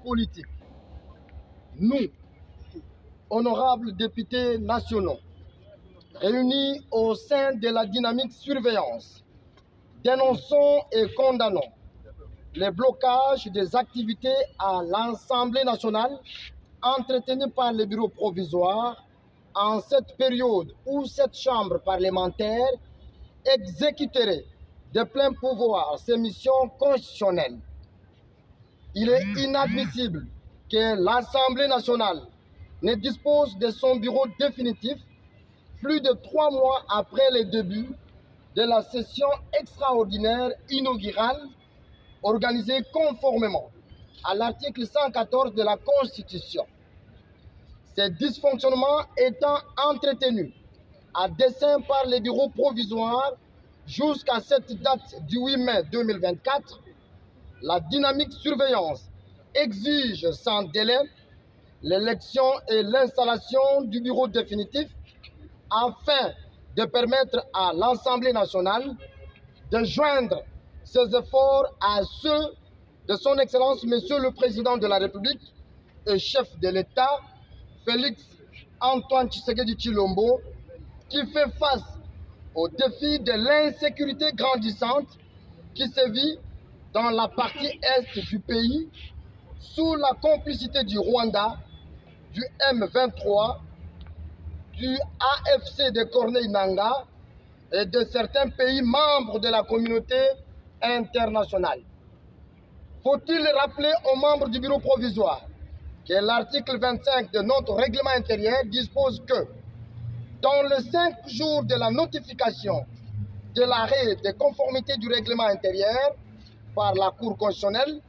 politique, nous, honorables députés nationaux, réunis au sein de la dynamique surveillance, dénonçons et condamnons les blocages des activités à l'Assemblée nationale entretenus par le bureau provisoire en cette période où cette chambre parlementaire exécuterait de plein pouvoir ses missions constitutionnelles. Il est inadmissible que l'Assemblée nationale ne dispose de son bureau définitif plus de 3 mois après le début de la session extraordinaire inaugurale organisée conformément à l'article 114 de la Constitution. Ces dysfonctionnements étant entretenus à dessein par les bureaux provisoires jusqu'à cette date du 8 mai 2024, la dynamique surveillance exige sans délai l'élection et l'installation du bureau définitif afin de permettre à l'Assemblée nationale de joindre ses efforts à ceux de son Excellence Monsieur le Président de la République et chef de l'État, Félix Antoine Tshisekedi Tshilombo, qui fait face au défi de l'insécurité grandissante qui sévit dans la partie est du pays sous la complicité du Rwanda, du M23, du AFC de Corneille Nangaa et de certains pays membres de la communauté internationale. Faut-il rappeler aux membres du bureau provisoire que l'article 25 de notre règlement intérieur dispose que dans les 5 jours de la notification de l'arrêt de conformité du règlement intérieur par la Cour constitutionnelle,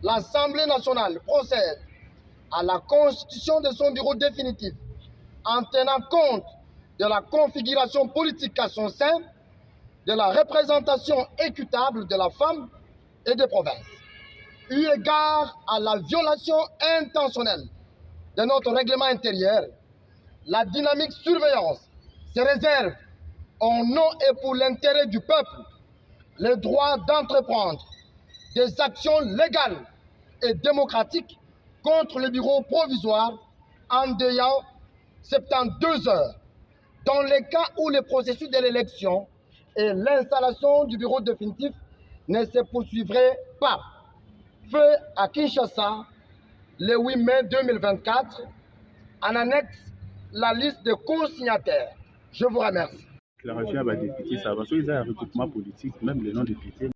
l'Assemblée nationale procède à la constitution de son bureau définitif en tenant compte de la configuration politique à son sein, de la représentation équitable de la femme et des provinces. Eu égard à la violation intentionnelle de notre règlement intérieur, la dynamique surveillance se réserve au nom et pour l'intérêt du peuple le droit d'entreprendre des actions légales et démocratiques contre le bureau provisoire en délai 72 heures, dans les cas où le processus de l'élection et l'installation du bureau définitif ne se poursuivraient pas. Fait à Kinshasa, le 8 mai 2024, en annexe la liste de co-signataires. Je vous remercie. Déclaration à député, ça va. Soit ils ont un regroupement politique, même les non-députés.